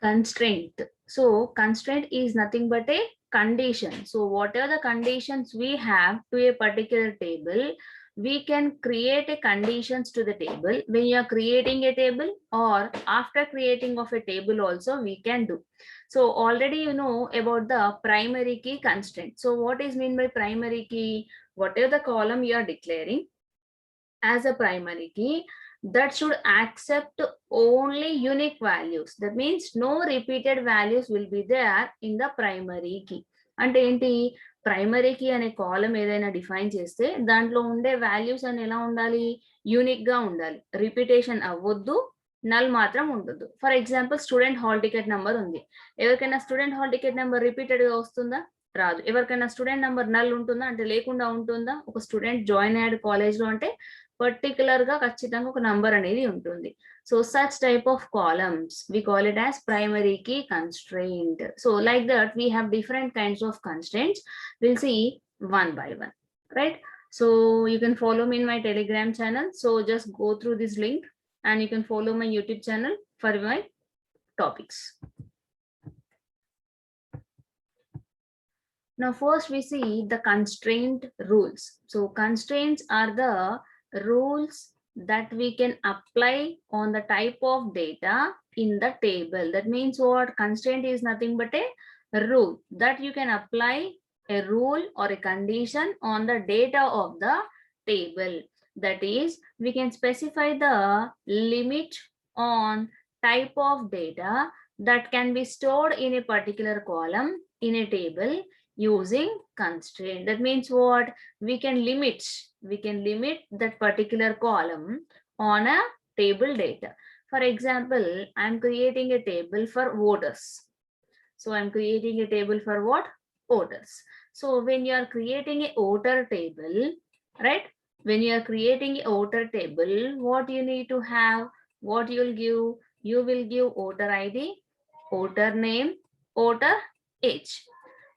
Constraint. So constraint is nothing but a condition. So whatever the conditions we have to a particular table, we can create a conditions to the table when you are creating a table, or after creating of a table also we can do. So already you know about the primary key constraint. So what is mean by primary key? Whatever the column you are declaring as a primary key, that should accept only unique values. That means no repeated values will be there in the primary key. అంటే ఏంటి, primary key అనే కాలం ఏదైనా define చేస్తే దాంట్లో ఉండే values అని ఎలా ఉండాలి, యూనిక్ గా ఉండాలి, రిపీటేషన్ అవ్వద్దు, నల్ మాత్రం ఉండదు. For example student hall ticket number ఉంది, ఎవరికైనా student hall ticket number repeated గా వస్తుందా, రాదు. ఎవరికైనా స్టూడెంట్ నెంబర్ నల్ ఉంటుందా అంటే లేకుండా ఉంటుందా. ఒక స్టూడెంట్ జాయిన్ అయ్యాడు కాలేజ్ లో అంటే పర్టికులర్ గా ఖచ్చితంగా ఒక నంబర్ అనేది ఉంటుంది. So such type of columns we call it as primary key constraint. So like that we have different kinds of constraints. Will see one by one, right? So you can follow me in my Telegram channel. So just go through this link and you can follow my YouTube channel for my topics. Now first we see the constraint rules. So constraints are the rules that we can apply on the type of data in the table. That means what? Constraint is nothing but a rule that you can apply a rule or a condition on the data of the table. That is, we can specify the limit on type of data that can be stored in a particular column in a table using constraint. That means what? We can limit that particular column on a table data. For example, I'm creating a table for voters. So I'm creating a table for what? Voters. So when you are creating a voter table, right? When you are creating a voter table, what you need to have? What you'll give? You will give voter ID, voter name, voter age.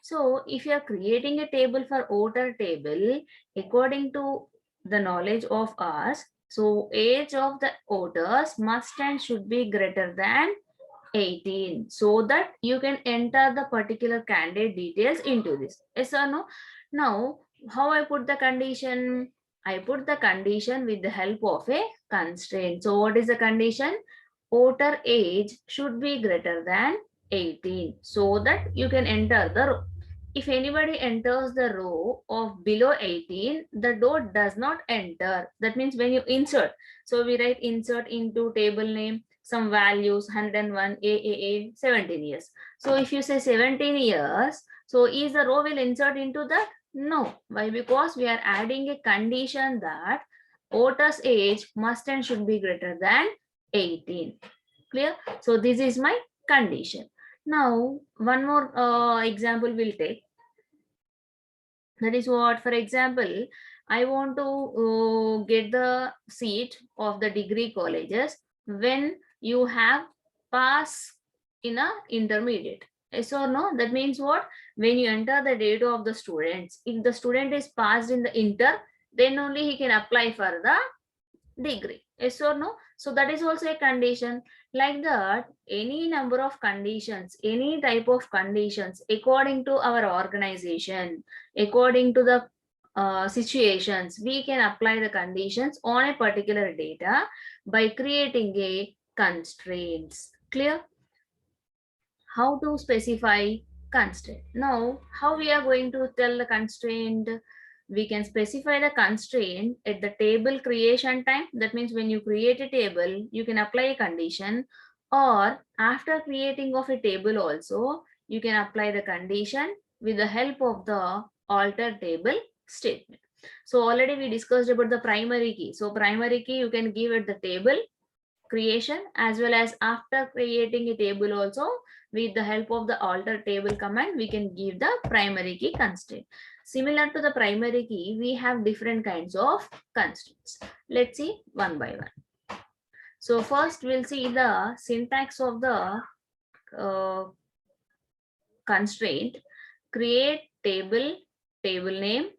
So if you are creating a table for voter table, according to the knowledge of us, so age of the voters must and should be greater than 18, so that you can enter the particular candidate details into this. Yes or no? Now, how I put the condition? I put the condition with the help of a constraint. So what is the condition? Voter age should be greater than 18, so that you can enter the row. If anybody enters the row of below 18, the row does not enter. That means when you insert, so we write insert into table name, some values 101 AAA 17 years. So if you say 17 years, so is the row will insert into that? No. Why? Because we are adding a condition that voter's age must and should be greater than 18. Clear? So this is my condition. Now one more example we'll take. That is what? For example, I want to get the seat of the degree colleges when you have pass in a intermediate. Yes or no? That means what? When you enter the data of the students, if the student is passed in the inter, then only he can apply for the degree. Yes or no? So that is also a condition. Like that, any number of conditions, any type of conditions, according to our organization, according to the situations, we can apply the conditions on a particular data by creating a constraints. Clear? How to specify constraint? Now, how we are going to tell the constraint? We can specify the constraint at the table creation time. That means when you create a table, you can apply a condition, or after creating of a table also, you can apply the condition with the help of the alter table statement. So already we discussed about the primary key. So primary key you can give at the table creation, as well as after creating a table also, with the help of the alter table command, we can give the primary key constraint. Similar to the primary key, we have different kinds of constraints. Let's see one by one. So first we'll see the syntax of the constraint. Create table, table name,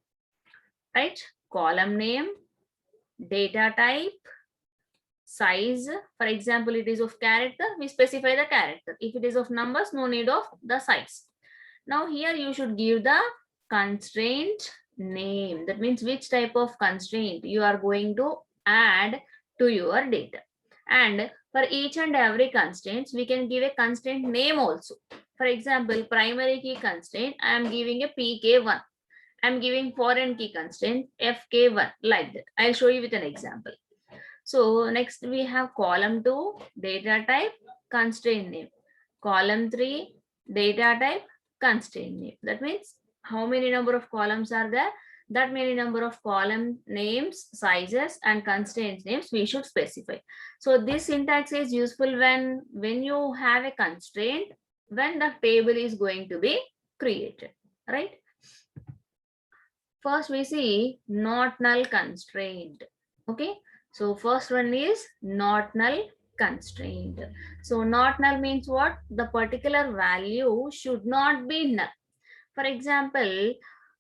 right? Column name, data type, size. For example, it is of character, we specify the character. If it is of numbers, no need of the size. Now here you should give the constraint name. That means which type of constraint you are going to add to your data. And for each and every constraints, we can give a constraint name also. For example, primary key constraint, I am giving a PK1. I am giving foreign key constraint FK1, like that. I'll show you with an example. So next we have column 2, data type, constraint name. Column 3, data type, constraint name. That means how many number of columns are there? That many number of column names, sizes, and constraint names we should specify. So this syntax is useful when you have a constraint, when the table is going to be created, right? First we see not null constraint. Okay, so first one is not null constraint. So not null means what? The particular value should not be null. For example,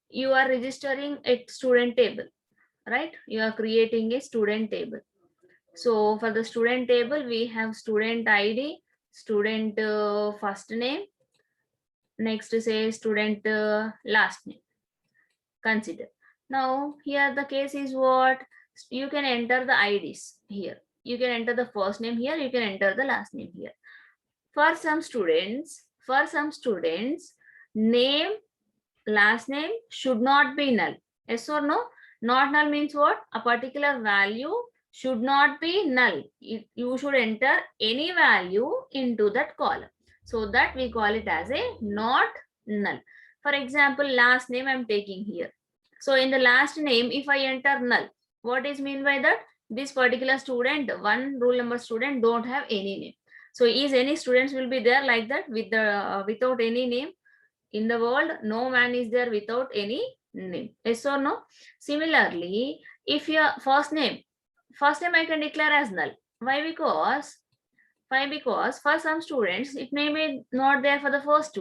you are registering a student table, right? You are creating a student table. So for the student table, we have student ID, student first name, next say student last name. Consider. Now here the case is what? You can enter the IDs here. You can enter the first name here, you can enter the last name here. For some students, name, last name should not be null. Yes or no? Not null means what? A particular value should not be null. You should enter any value into that column. So that we call it as a not null. For example, last name I'm taking here. So in the last name, if I enter null, what is mean by that? This particular student, one roll number student don't have any name. So is any students will be there like that with the without any name? In the world, no man is there without any name. Yes or no? Similarly, if your first name I can declare as null. Why? Because for some students it may be not there for the first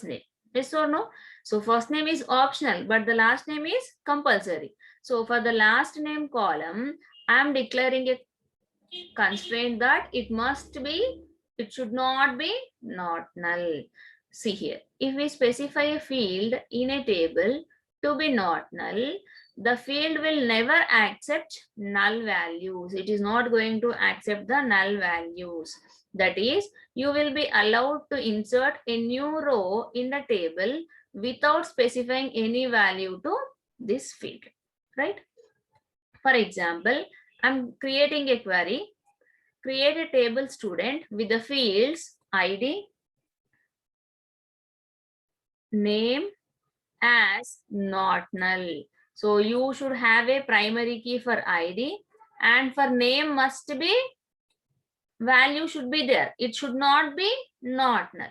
name. Yes or no? So first name is optional, but the last name is compulsory. So for the last name column, I am declaring a constraint that it should not be not null. See here, if we specify a field in a table to be not null, the field will never accept null values. It is not going to accept the null values. That is, you will be allowed to insert a new row in the table without specifying any value to this field, right? For example, I'm creating a query. Create a table student with the fields ID, name as not null. So you should have a primary key for ID, and for name must be value should be there. It should not be not null.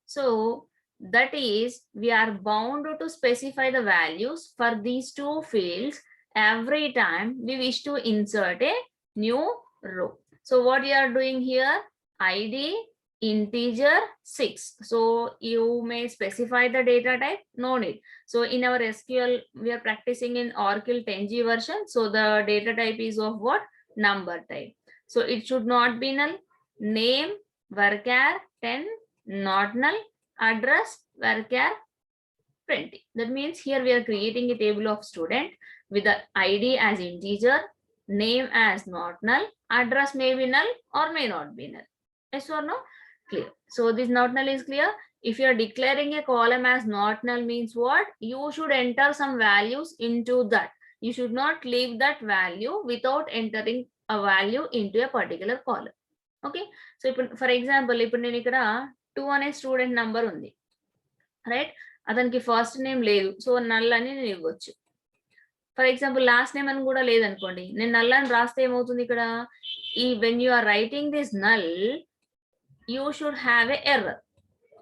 So that is, we are bound to specify the values for these two fields every time we wish to insert a new row. So what you are doing here? ID integer 6. So you may specify the data type, no need. So in our SQL, we are practicing in Oracle 10G version. So the data type is of what? Number type. So it should not be null. Name varchar 10 not null. Address varchar 20. That means here we are creating a table of student with the ID as integer, name as not null, address may be null or may not be null. Yes or no? Clear. So this not null is clear. If you are declaring a column as not null means what? You should enter some values into that. You should not leave that value without entering a value into a particular column. Okay. So for example, ఇప్పుడు నేను ఇక్కడ 2 అనే student number ఉంది, right? అతనికి first name లేదు, so null అని నేను ఇవ్వచ్చు. ఫర్ ఎగ్జాంపుల్ లాస్ట్ నేమ్ అని కూడా లేదనుకోండి, నేను నల్ అని రాస్తే ఏమవుతుంది ఇక్కడ? ఈ when you are writing this null, you should have a error.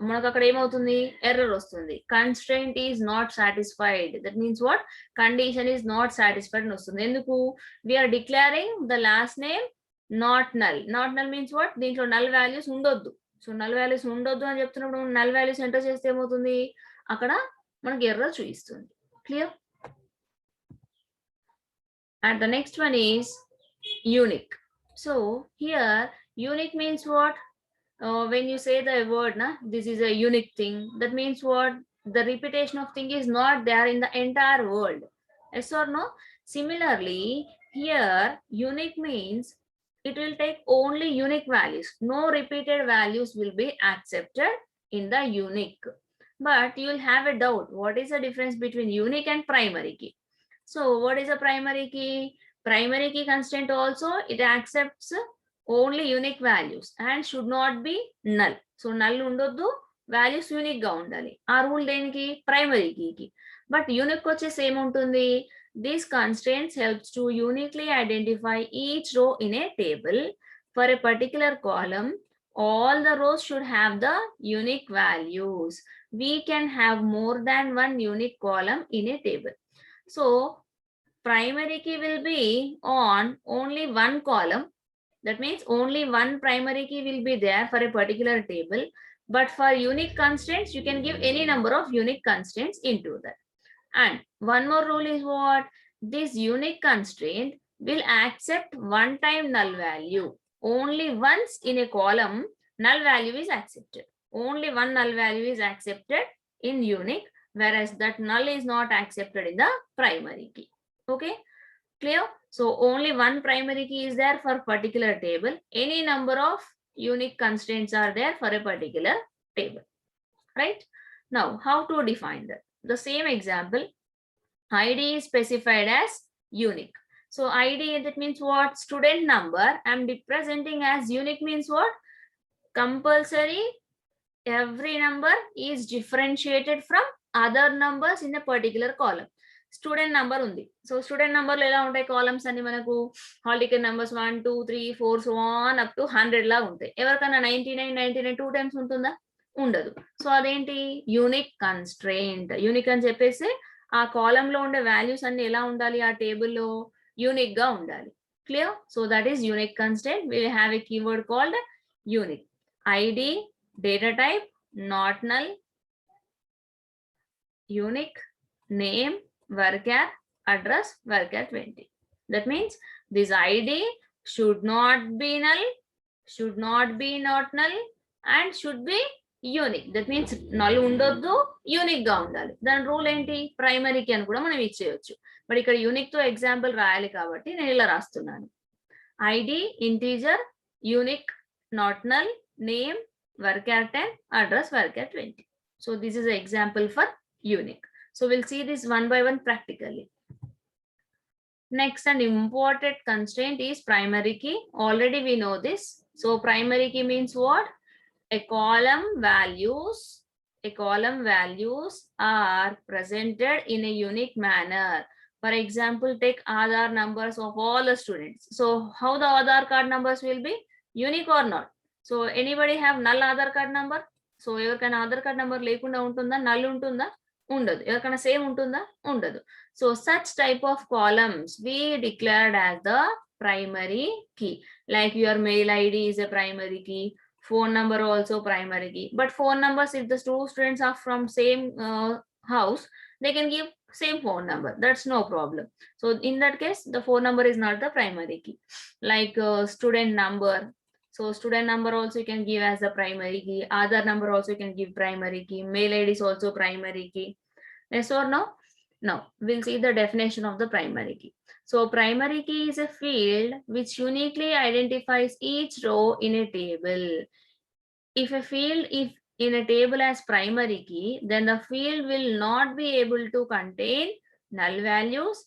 మనకు అక్కడ ఏమవుతుంది? ఎర్రర్ వస్తుంది. Constraint is not satisfied. That means what? Condition is not satisfied అని వస్తుంది. ఎందుకు? We are declaring the last name not null. Not null means what? దీంట్లో null values ఉండొద్దు. So null values ఉండొద్దు అని చెప్తున్నప్పుడు నల్ వాల్యూస్ ఎంటర్ చేస్తే ఏమవుతుంది? అక్కడ మనకి ఎర్రర్ చూపిస్తుంది. Clear? And the next one is unique. So here unique means what? When you say the word, na, this is a unique thing, that means what? The repetition of thing is not there in the entire world. Yes or no? Similarly, here unique means it will take only unique values. No repeated values will be accepted in the unique. But you will have a doubt. What is the difference between unique and primary key? So what is a primary key? Primary key constraint also, it accepts only unique values and should not be null. So null ఉండొద్దు, values unique గా ఉండాలి. ఆ rule దేనికి? Primary కీకి. But unique వచ్చేసి ఏముంటుంది? These constraints helps to uniquely identify each row in a table. For a particular column, all the rows should have the unique values. We can have more than one unique column in a table. So primary key will be on only one column. That means only one primary key will be there for a particular table. But for unique constraints, you can give any number of unique constraints into that. And one more rule is what? This unique constraint will accept one time null value. Only once in a column, null value is accepted. Only one null value is accepted in unique, whereas that null is not accepted in the primary key. Okay, clear? So only one primary key is there for particular table. Any number of unique constraints are there for a particular table, right? Now, how to define that? The same example, ID is specified as unique. So ID, that means what? Student number I'm representing as unique means what? Compulsory every number is differentiated from other numbers in a particular column. Student number ఉంది. So student నంబర్లో ఎలా ఉంటాయి columns అన్ని మనకు? Hall ticket numbers 1 2 3 4 so on up to 100 లా ఉంటాయి. ఎవరికన్నా 99 two times ఉంటుందా? ఉండదు. సో అదేంటి? Unique constraint. యూనిక్ అని చెప్పేసి ఆ కాలమ్ లో ఉండే వాల్యూస్ అన్ని ఎలా ఉండాలి? ఆ టేబుల్లో యూనిక్ గా ఉండాలి. Clear? So that is unique constraint. We have a keyword called unique. ID, data type, not null, unique, name, varchar, address, varchar 20. That means this ID should not be null, should not be not null, and should be unique. That means null ఉండొద్దు, unique గా ఉండాలి. దాని rule ఏంటి? Primary కి అని కూడా మనం ఇచ్చేయచ్చు. But ఇక్కడ యూనిక్ తో ఎగ్జాంపుల్ రాయాలి కాబట్టి నేను ఇలా రాస్తున్నాను. ID integer, unique, not null, name varchar 10, address varchar 20. So this is an example for unique. So we'll see this one by one practically. Next, an important constraint is primary key. Already we know this. So primary key means what? A column values are presented in a unique manner. For example, take Aadhaar numbers of all the students. So how the Aadhaar card numbers will be? Unique or not? So anybody have null Aadhaar card number? So ఎవరికైనా Aadhaar card number లేకుండా ఉంటుందా? Null ఉంటుందా? ఉండదు. ఎవరికైనా same ఉంటుందా? ఉండదు. So such type of columns we declared as the primary key. Like your mail ID is a primary key, phone number also primary key. But phone numbers, if the two students are from same house, they can give same phone number. That's no problem. So in that case, the phone number is not the primary key. Like student number. So student number also you can give as the primary key. Other number also you can give primary key. Mail ID is also primary key. Yes or no? Now we'll see the definition of the primary key. So primary key is a field which uniquely identifies each row in a table. If a field is in a table as primary key, then the field will not be able to contain null values,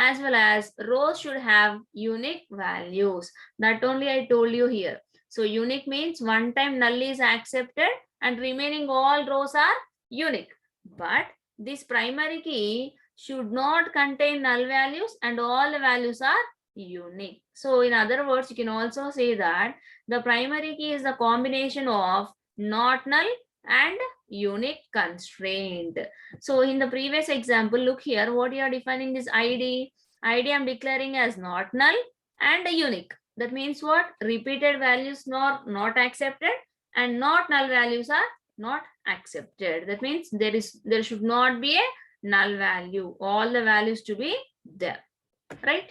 as well as rows should have unique values. That only I told you here. So unique means one time null is accepted and remaining all rows are unique. But this primary key should not contain null values and all the values are unique. So in other words, you can also say that the primary key is the combination of not null and unique constraint. So in the previous example, look here, what you are defining this ID. ID I'm declaring as not null and unique. That means what? Repeated values not accepted and not null values are not accepted. That means there should not be a null value. All the values to be there, right?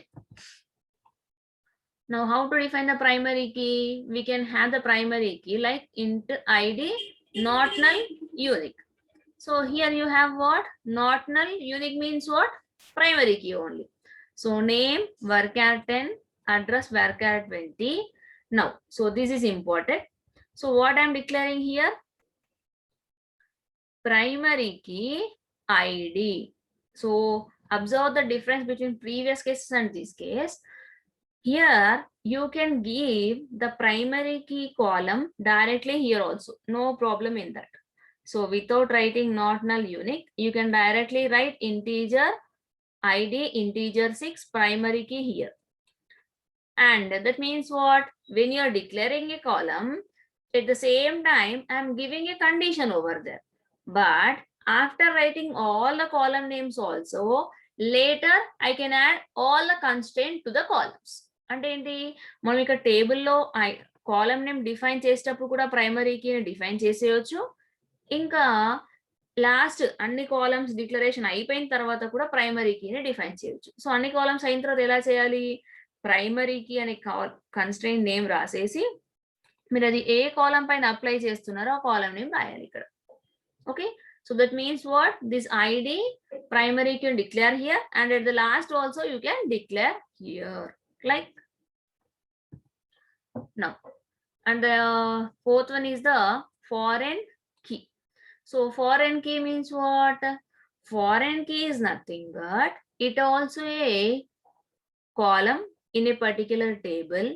Now, how to define the primary key? We can have the primary key like int id not null unique. So here you have what? Not null unique means what? Primary key only. So name varchar 10, address varchar 20. Now, so this is important. So what I'm declaring here? Primary key id. So observe the difference between previous cases and this case. Here you can give the primary key column directly here also, no problem in that. So without writing not null unique, you can directly write integer id integer 6 primary key here. And that means what? When you are declaring a column, at the same time I'm giving a condition over there. But after writing all the column names also, later I can add all the constraint to the columns. అంటే ఏంటి, మనం ఇక్కడ టేబుల్లో column name define చేసేటప్పుడు కూడా primary కీని define చేసేయచ్చు. ఇంకా లాస్ట్ అన్ని కాలమ్స్ డిక్లరేషన్ అయిపోయిన తర్వాత కూడా ప్రైమరీ కీని డిఫైన్ చేయొచ్చు. సో అన్ని కాలమ్స్ అయిన తర్వాత ఎలా చేయాలి? ప్రైమరీ కీ అనే కన్స్ట్రెయింట్ నేమ్ రాసేసి మీరు అది ఏ కాలమ్ పైన అప్లై చేస్తున్నారో ఆ కాలమ్ నేమ్ రాయాలి ఇక్కడ. Okay, so that means what? This id primary you can declare here, and at the last also you can declare here like now. And the fourth one is the foreign key. So foreign key means what? Foreign key is nothing but it also a column in a particular table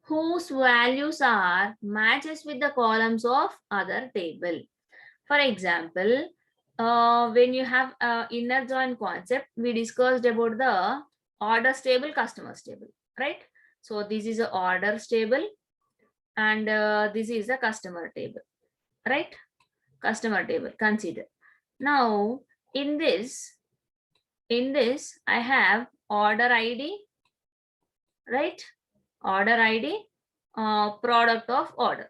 whose values are matches with the columns of other table. For example, when you have inner join concept, we discussed about the orders table, customers table, right? So this is a orders table and this is a customer table, right? Customer table, consider. Now in this I have order id, right? Order id, product of order,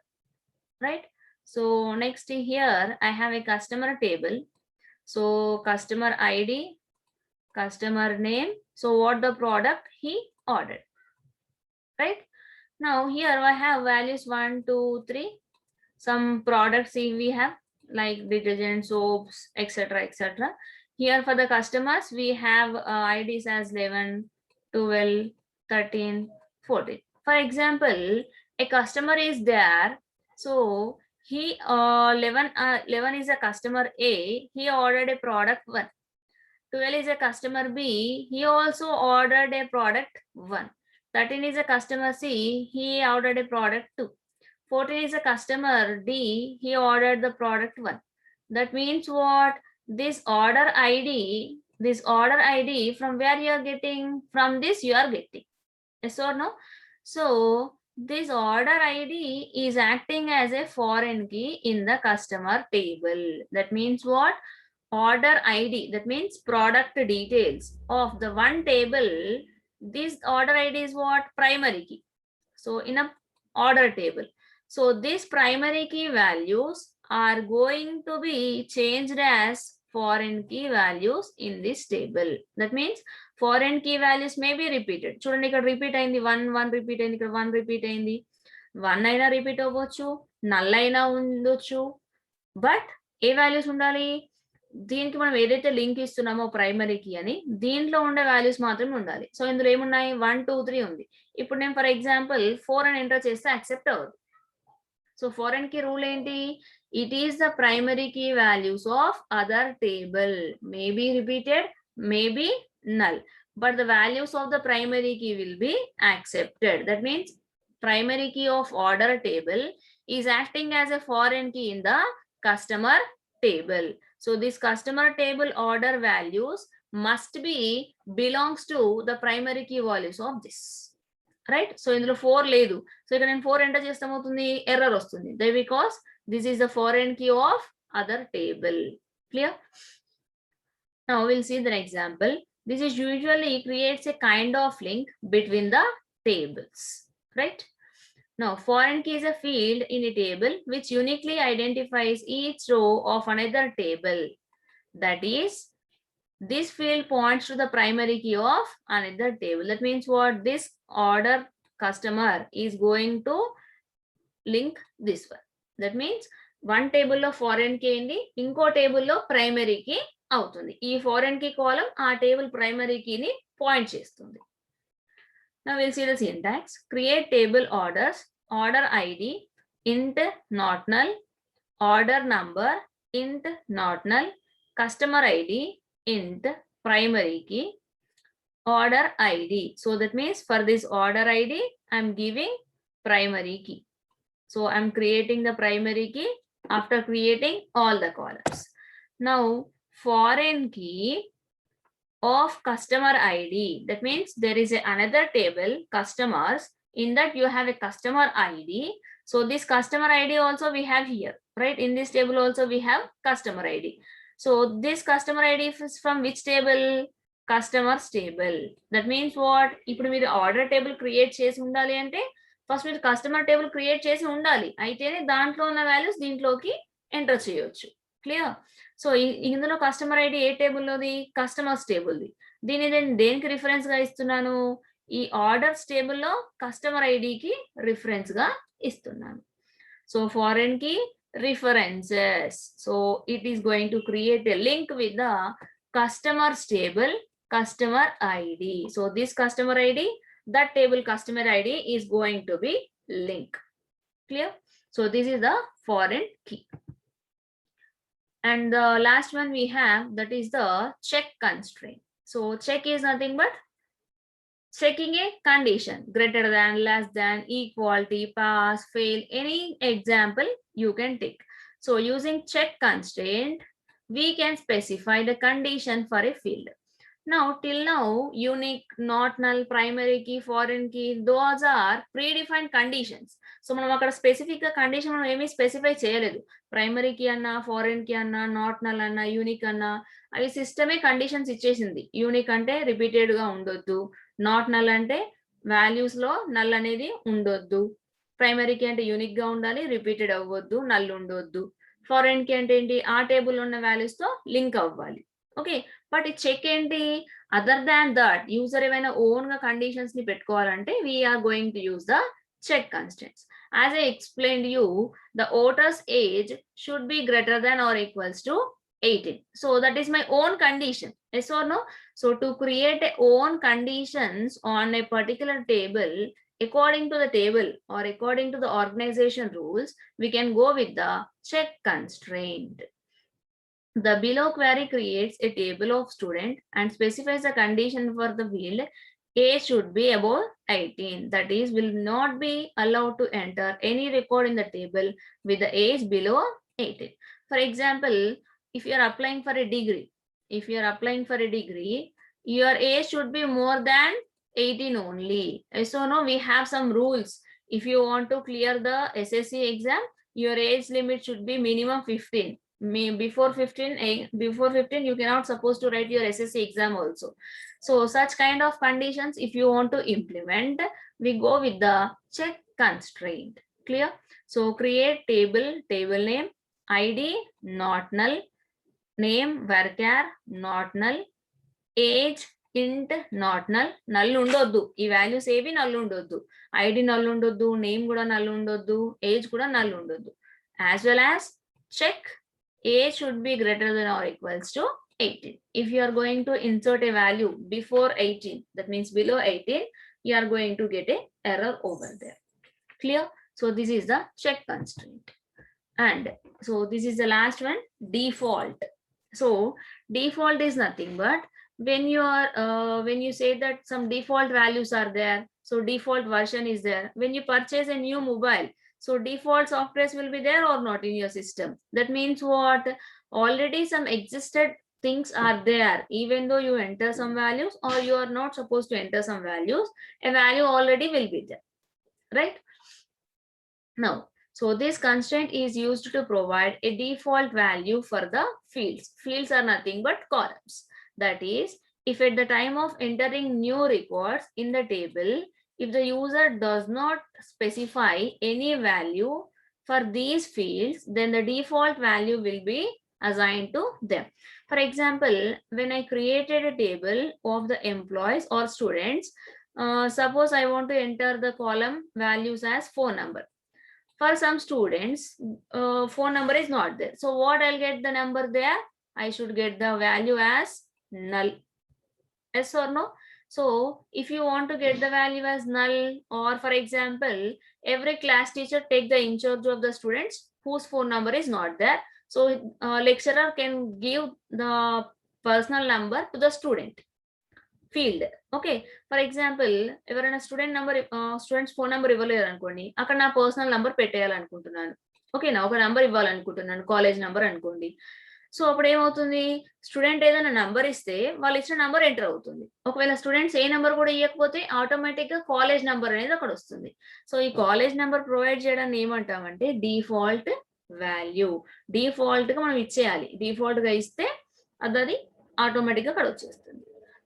right? So next here I have a customer table. So customer id, customer name, so what the product he ordered, right? Now here I have values 1 2 3, some products we have like detergent, soaps, etc etc. Here for the customers we have ids as 11 12 13 14. For example, a customer is there, so he 11 is a customer A, he ordered a product 1. 12 is a customer B, he also ordered a product 1. 13 is a customer C, he ordered a product 2. 14 is a customer D, he ordered the product 1. That means what? This order ID from where you are getting? From this you are getting. Yes or no? So this order ID is acting as a foreign key in the customer table. That means what? Order ID, that means product details of the one table. This order ID is what? Primary key. So in a order table, so these primary key values are going to be changed as foreign key values in this table. That means foreign key values may be repeated. చూడండి ఇక్కడ repeat అయింది 1 repeat అయింది, ఇక్కడ 1 repeat అయింది. 1 అయినా repeat అవ్వచ్చు, null అయినా ఉండొచ్చు, బట్ ఏ వాల్యూస్ ఉండాలి? దీనికి మనం ఏదైతే లింక్ ఇస్తున్నామో ప్రైమరీ కీ అని, దీంట్లో ఉండే వాల్యూస్ మాత్రమే ఉండాలి. సో ఇందులో ఏమున్నాయి? 1 2 3 ఉంది. ఇప్పుడు నేను ఫర్ ఎగ్జాంపుల్ 4 అని ఎంటర్ చేస్తే యాక్సెప్ట్ అవ్వదు. సో ఫారెన్ కీ రూల్ ఏంటి? It is the primary key values of other table, may be repeated, may be null, but the values of the primary key will be accepted. That means primary key of order table is acting as a foreign key in the customer table. So this customer table order values must be belongs to the primary key values of this, right? So ఇందులో 4 లేదు, so ఇక్కడ నేను 4 enter చేస్తే ఏమవుతుంది? Error వస్తుంది. That because this is the foreign key of other table. Clear? Now we'll see the example. This is usually creates a kind of link between the tables, right? Now foreign key is a field in a table which uniquely identifies each row of another table. That is, this field points to the primary key of another table. That means what? This order customer is going to link this one. That means one table లో foreign key ఉంది, ఇంకో table లో primary key అవుతుంది. ఈ foreign key column ఆ table primary key ని point చేస్తుంది. Now we'll see the syntax. Create table orders, order ID, int not null, order number, int not null, customer ID, int primary key, order ID. So that means for this order ID, I'm giving primary key. So I'm creating the primary key after creating all the columns. Now foreign key of customer ID. That means there is another table customers. In that you have a customer ID. So this customer ID also we have here, right? In this table also we have customer ID. So this customer ID is from which table? Customers table. That means what? ఇప్పుడు మీరు order table create చేసి ఉండాలి అంటే first మీరు customer table create చేసి ఉండాలి, అయితేనే దాంట్లో ఉన్న వాల్యూస్ దీంట్లోకి ఎంటర్ చేయొచ్చు. క్లియర్? సో ఇందులో కస్టమర్ ఐడి ఏ టేబుల్లోది? కస్టమర్స్ టేబుల్ది. దీన్ని నేను దేనికి రిఫరెన్స్ గా ఇస్తున్నాను? ఈ ఆర్డర్స్ టేబుల్లో కస్టమర్ ఐడికి రిఫరెన్స్ గా ఇస్తున్నాను. సో ఫారెన్ కి references. So it is going to create a link with the customers table customer ID. So this customer ID, that table customer ID is going to be link. Clear? So this is the foreign key. And the last one we have, that is the check constraint. So check is nothing but checking a condition greater than, less than, equality, pass, fail, any example you can take. So using check constraint, we can specify the condition for a field. Now till now, unique, not null, primary key, foreign key, those are predefined conditions. So మనం అక్కడ specific గా condition మనం ఏమీ specify చేయలేదు. Primary key అన్నా, foreign key అన్నా, not null అన్నా, unique అన్నా, అవి సిస్టమే కండిషన్స్ ఇచ్చేసింది. యూనిక్ అంటే రిపీటెడ్ గా ఉండొద్దు, నాట్ నల్ అంటే వాల్యూస్ లో నల్ అనేది ఉండొద్దు, ప్రైమరీ కీ అంటే యూనిక్ గా ఉండాలి, రిపీటెడ్ అవ్వద్దు, నల్ ఉండొద్దు, ఫారెన్ కి అంటే ఏంటి, ఆ టేబుల్ ఉన్న వాల్యూస్ తో లింక్ అవ్వాలి. ఓకే, బట్ ఈ చెక్ ఏంటి? అదర్ దాన్ దట్ యూజర్ ఏమైనా ఓన్ గా కండిషన్స్ ని పెట్టుకోవాలంటే we are going to use the check constants. As I explained you, the voters age should be greater than or equals to 18. So that is my own condition. Yes or no? So to create a own conditions on a particular table, according to the table or according to the organization rules, we can go with the check constraint. The below query creates a table of student and specifies the condition for the field age should be above 18. That is, will not be allowed to enter any record in the table with the age below 18. For example, if you are applying for a degree, your age should be more than 18 only. So no, we have some rules. If you want to clear the SSC exam, your age limit should be minimum 15. Before 15 you cannot supposed to write your SSC exam also. So such kind of conditions if you want to implement, we go with the check constraint. Clear? So create table name, ID not null, name varchar not null, age int not null, null ఉండొద్దు, ఈ values ఏవి null ఉండొద్దు, ID null ఉండొద్దు, name కూడా null ఉండొద్దు, age కూడా null ఉండొద్దు. As well as check age should be greater than or equals to 18. If you are going to insert a value before 18, that means below 18, you are going to get a error over there. Clear? So this is the check constraint. And so this is the last one, default. So default is nothing but when you say that some default values are there, so default version is there. When you purchase a new mobile, so default softwares will be there or not in your system. That means what? Already some existed things are there. Even though you enter some values or you are not supposed to enter some values, a value already will be there, right? Now, so this constraint is used to provide a default value for the fields. Fields are nothing but columns. That is, if at the time of entering new records in the table, if the user does not specify any value for these fields, then the default value will be assigned to them. For example, when I created a table of the employees or students, Suppose I want to enter the column values as phone number. For some students, phone number is not there. So what I'll get the number there? I should get the value as null. Yes or no? So if you want to get the value as null, or for example, every class teacher take the in charge of the students whose phone number is not there. So lecturer can give the personal number to the student field. Okay, for example ఎవరైనా students phone number ఇవ్వలేరు అనుకోండి, అక్కడ నా personal number పెట్టేయాలనుకుంటున్నాను. ఓకేనా, ఒక number ఇవ్వాలనుకుంటున్నాను, college number అనుకోండి. So అప్పుడు ఏమవుతుంది, స్టూడెంట్ ఏదైనా నంబర్ ఇస్తే వాళ్ళు ఇచ్చిన నంబర్ ఎంటర్ అవుతుంది. ఒకవేళ స్టూడెంట్స్ ఏ నెంబర్ కూడా ఇవ్వకపోతే ఆటోమేటిక్ గా కాలేజ్ నెంబర్ అనేది అక్కడ వస్తుంది. సో ఈ కాలేజ్ నెంబర్ ప్రొవైడ్ చేయడాన్ని ఏమంటామంటే డిఫాల్ట్ వాల్యూ. డిఫాల్ట్ గా మనం ఇచ్చేయాలి, డిఫాల్ట్ గా ఇస్తే అది ఆటోమేటిక్ గా అక్కడ వచ్చేస్తుంది.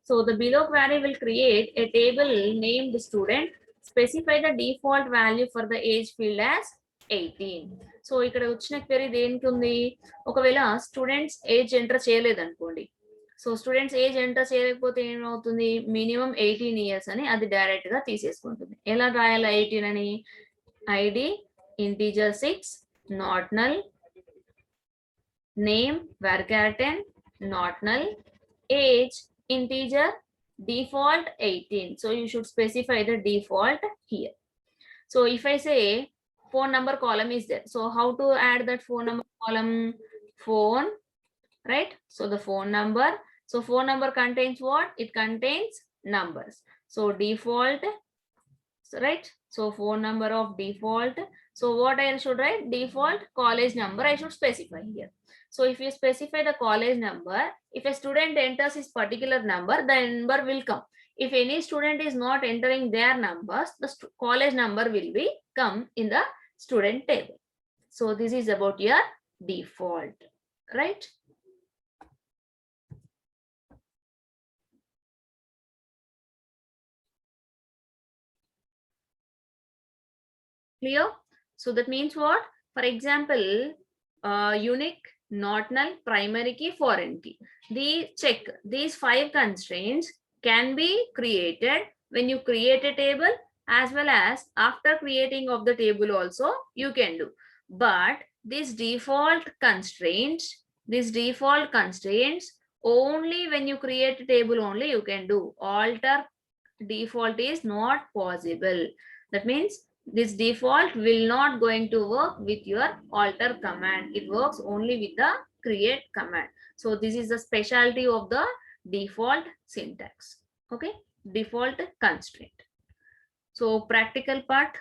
So the below query will create a table named student, specify the default value for the age field as 18. So ఇక్కడ వచ్చిన క్వెరీ దేనికి ఉంది, ఒకవేళ స్టూడెంట్స్ ఏజ్ ఎంటర్ చేయలేదనుకోండి. సో స్టూడెంట్స్ ఏజ్ ఎంటర్ చేయలేకపోతే ఏమవుతుంది, మినిమం 18 years అని అది డైరెక్ట్ గా తీసేసుకుంటుంది. ఎలా రాయాలి 18 అని, ID integer 6 not null, name varchar 10 not null, age integer, default 18. So you should specify the default here. So if I say phone number column is there, so how to add that phone number column? Phone, right? So the phone number, so phone number contains what? It contains numbers. So default, right? So phone number of default. So what I should write? Default college number I should specify here. So if you specify the college number, if a student enters his particular number, the number will come. If any student is not entering their numbers, the college number will be come in the student table. So this is about your default, right? Clear? So that means what? For example, unique, not null, primary key, foreign key. These 5 constraints can be created when you create a table, as well as after creating of the table also you can do. But these default constraints only when you create a table only you can do. Alter default is not possible. That means this default will not going to work with your alter command. It works only with the create command. So this is the specialty of the default syntax. Okay, default constraint. So practical part,